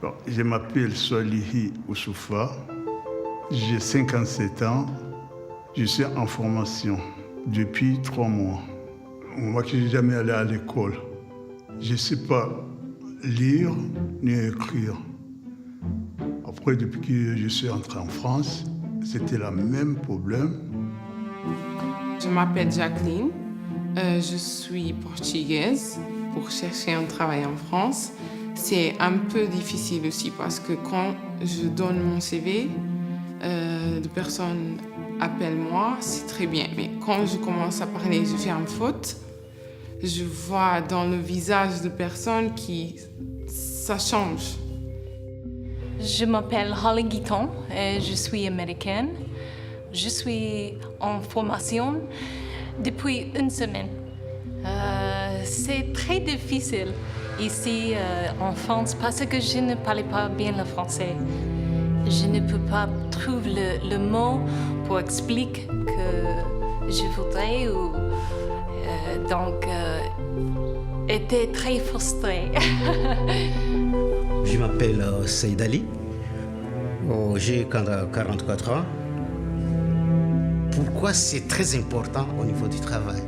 Bon, je m'appelle Swalihi Oussoufa, j'ai 57 ans, je suis en formation depuis 3 mois. Moi qui n'ai jamais allé à l'école, je ne sais pas lire ni écrire. Après, depuis que je suis entré en France, c'était le même problème. Je m'appelle Jacqueline, je suis portugaise pour chercher un travail en France. C'est un peu difficile aussi parce que quand je donne mon CV, des personnes appellent moi, c'est très bien. Mais quand je commence à parler, je fais une faute, je vois dans le visage de personnes qui ça change. Je m'appelle Holly Guiton et je suis américaine. Je suis en formation depuis 1 semaine. C'est très difficile ici en France parce que je ne parle pas bien le français. Je ne peux pas trouver le mot pour expliquer que je voudrais ou donc était très frustrée. Je m'appelle Saïd Ali. J'ai 44 ans. Pourquoi c'est très important au niveau du travail?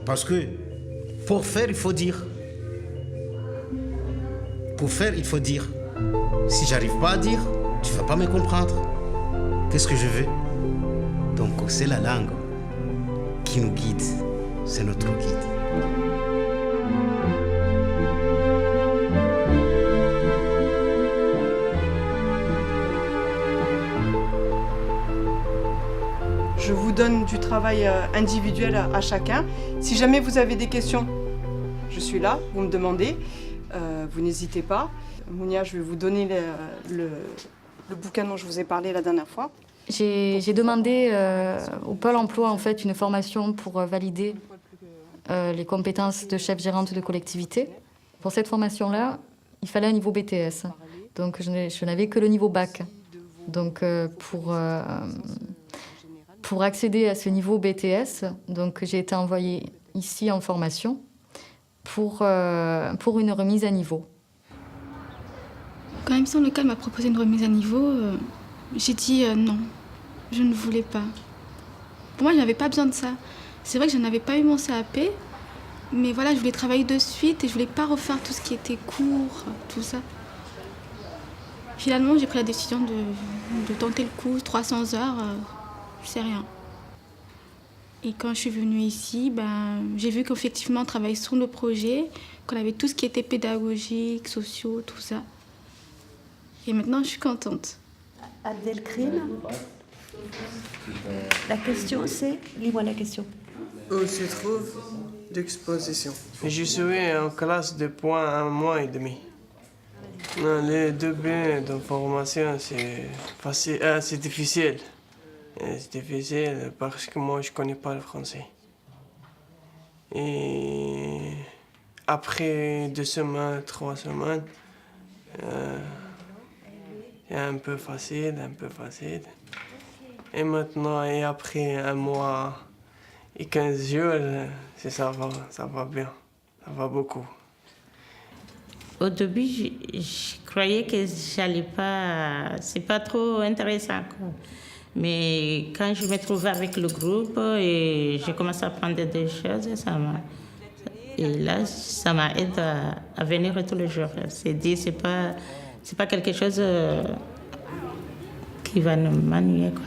Parce que pour faire, il faut dire. Pour faire, il faut dire. Si j'arrive pas à dire, tu vas pas me comprendre. Qu'est-ce que je veux? Donc c'est la langue qui nous guide. C'est notre guide. Je vous donne du travail individuel à chacun. Si jamais vous avez des questions, je suis là, vous me demandez, vous n'hésitez pas. Mounia, je vais vous donner le bouquin dont je vous ai parlé la dernière fois. J'ai demandé au Pôle emploi en fait, une formation pour valider les compétences de chef gérante de collectivité. Pour cette formation-là, il fallait un niveau BTS. Donc je n'avais que le niveau bac. Donc pour accéder à ce niveau BTS, donc j'ai été envoyée ici en formation pour une remise à niveau. Quand l'émission locale m'a proposé une remise à niveau, j'ai dit non, je ne voulais pas. Pour moi, je n'avais pas besoin de ça. C'est vrai que je n'avais pas eu mon CAP, mais voilà, je voulais travailler de suite et je voulais pas refaire tout ce qui était cours, tout ça. Finalement, j'ai pris la décision de tenter le coup, 300 heures, c'est rien. Et quand je suis venue ici, j'ai vu qu'effectivement, on travaillait sur le projet, qu'on avait tout ce qui était pédagogique, sociaux, tout ça. Et maintenant, je suis contente. Abdelkrim, la question c'est... Lis-moi la question. Où se trouve l'exposition? Je suis en classe depuis 1 mois et demi. Le début de formation, c'est facile, c'est difficile. C'est difficile parce que moi, je ne connais pas le français. Et après 2 semaines, 3 semaines, c'est un peu facile. Et maintenant, et après 1 mois et 15 jours, ça va bien, ça va beaucoup. Au début, je croyais que j'allais pas, c'est pas trop intéressant, quoi. Mais quand je me trouvais avec le groupe et j'ai commencé à apprendre des choses, et là, ça m'aide à venir tous les jours. C'est dit, c'est pas quelque chose qui va m'ennuyer, quoi.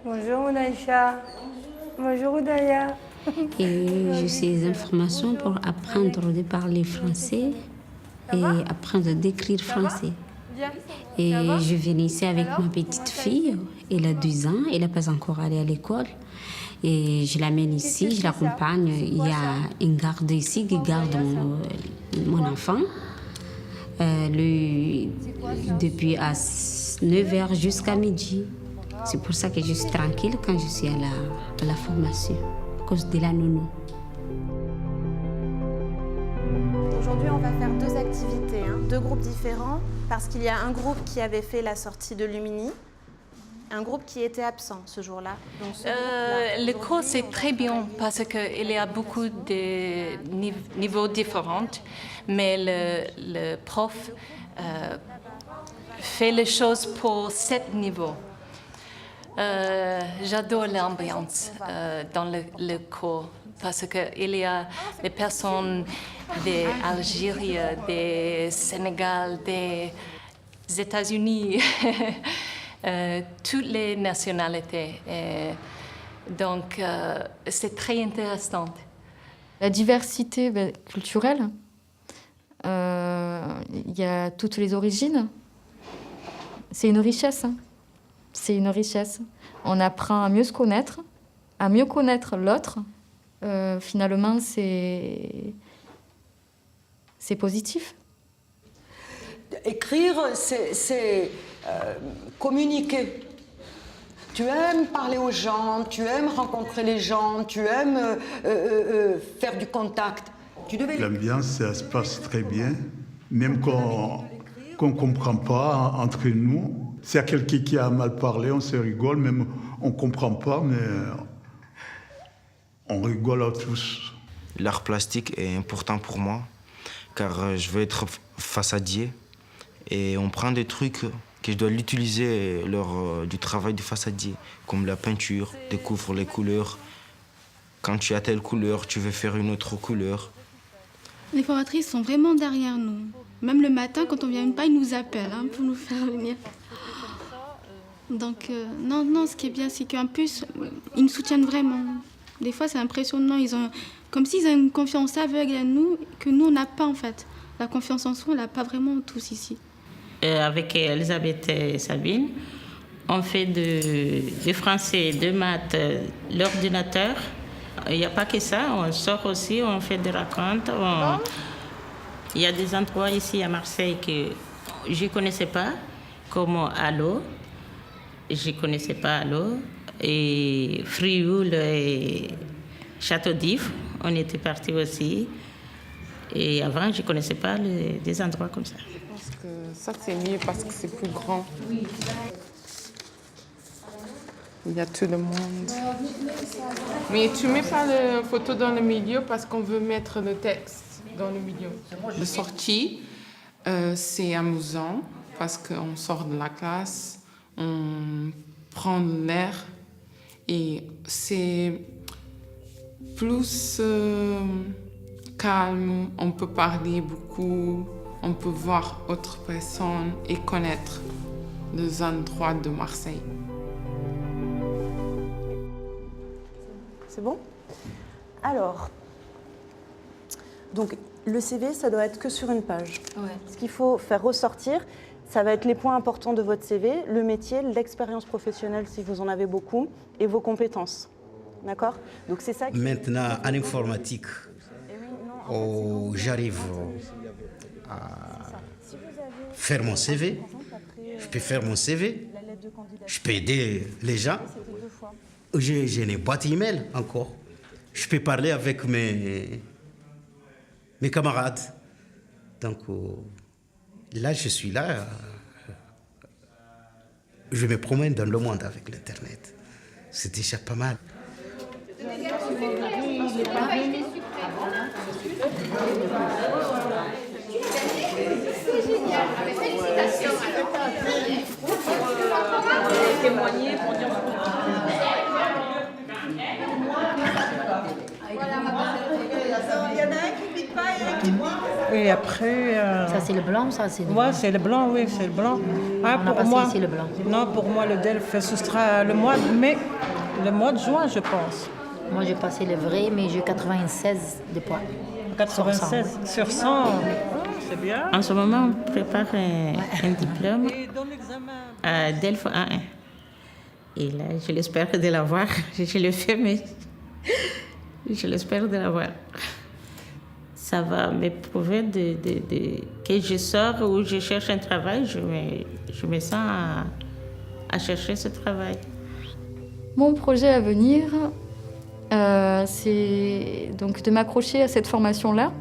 Bonjour Naïcha. Bonjour Oudaya. Et je suis en formation pour apprendre à parler français et apprendre d'écrire français. Et je viens ici avec ma petite fille, elle a 12 ans, elle n'a pas encore allé à l'école. Et je l'amène ici, je l'accompagne. Il y a une garde ici qui garde mon enfant. Depuis à 9h jusqu'à midi. C'est pour ça que je suis tranquille quand je suis à la formation, à cause de la nounou. Aujourd'hui, on va faire 2 activités, 2 groupes différents, parce qu'il y a un groupe qui avait fait la sortie de Lumini, un groupe qui était absent ce jour-là. Le cours, c'est très bien parce qu'il y a beaucoup de niveaux différents, mais le prof fait les choses pour 7 niveaux. J'adore l'ambiance dans le cours parce qu'il y a des personnes d'Algérie, du Sénégal, des États-Unis, toutes les nationalités. Donc, c'est très intéressant. La diversité culturelle, il y a toutes les origines. C'est une richesse. C'est une richesse. On apprend à mieux se connaître, à mieux connaître l'autre. Finalement, c'est positif. Écrire, c'est communiquer. Tu aimes parler aux gens, tu aimes rencontrer les gens, tu aimes faire du contact. L'ambiance, ça se passe très bien. Même qu'on ne comprend pas entre nous. S'il y a quelqu'un qui a mal parlé, on se rigole, même on ne comprend pas, mais on rigole tous. L'art plastique est important pour moi, car je veux être façadier. Et on prend des trucs que je dois l'utiliser lors du travail de façadier, comme la peinture, découvre les couleurs. Quand tu as telle couleur, tu veux faire une autre couleur. Les formatrices sont vraiment derrière nous. Même le matin, quand on vient pas, ils nous appellent pour nous faire venir. Donc, non, ce qui est bien, c'est qu'en plus, ils nous soutiennent vraiment. Des fois, c'est impressionnant. Comme s'ils ont une confiance aveugle à nous, que nous, on n'a pas, en fait. La confiance en soi, on l'a pas vraiment tous ici. Avec Elisabeth et Sabine, on fait de français, de maths, l'ordinateur. Il n'y a pas que ça, on sort aussi, on fait des racontes. Il y a des endroits ici à Marseille que je ne connaissais pas, comme Allo. Je ne connaissais pas Allo. Et Frioul et Château d'If, on était partis aussi. Et avant, je ne connaissais pas des endroits comme ça. Je pense que ça, c'est mieux parce que c'est plus grand. Oui. Il y a tout le monde. Mais tu ne mets pas la photo dans le milieu parce qu'on veut mettre le texte dans le milieu. La sortie, c'est amusant parce qu'on sort de la classe, on prend l'air et c'est plus calme, on peut parler beaucoup, on peut voir autres personnes et connaître les endroits de Marseille. C'est bon? Alors, donc le CV, ça doit être que sur une page. Ouais. Ce qu'il faut faire ressortir, ça va être les points importants de votre CV, le métier, l'expérience professionnelle si vous en avez beaucoup, et vos compétences. D'accord? Donc c'est ça. Maintenant, en informatique, j'arrive à faire mon CV. Je peux faire mon CV. Je peux aider les gens. J'ai une boîte email encore. Je peux parler avec mes camarades. Donc là, je suis là. Je me promène dans le monde avec l'Internet. C'est déjà pas mal. Témoigner pour dire. Il y en a un qui pique pas et un qui pique. Et après. Ça, c'est le blanc, ça, c'est le blanc. Moi, c'est le blanc, oui, c'est le blanc. Ah, on a passé ici le blanc. Non, pour moi, le DELF, ce sera le mois de mai, le mois de juin, je pense. Moi, j'ai passé le vrai, mais j'ai 96 de poids. 96 sur 100. C'est bien. En ce moment, on prépare un diplôme à DELF A1. Et là, je l'espère de l'avoir. Je le fais, mais je l'espère de l'avoir. Ça va me prouver que je sors ou je cherche un travail, je me sens à chercher ce travail. Mon projet à venir, c'est donc de m'accrocher à cette formation-là,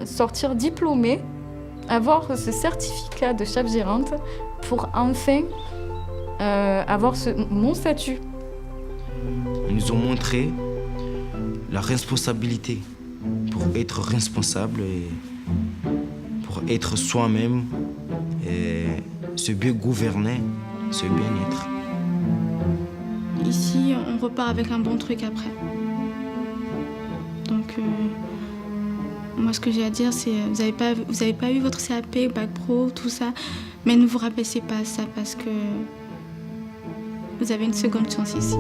sortir diplômée, avoir ce certificat de chef gérante pour enfin avoir mon statut. Ils nous ont montré la responsabilité pour être responsable et pour être soi-même et se bien gouverner, se bien être. Ici, on repart avec un bon truc après. Donc, moi, ce que j'ai à dire, c'est vous avez pas eu votre CAP, bac pro, tout ça, mais ne vous rabaissez pas à ça parce que vous avez une seconde chance ici.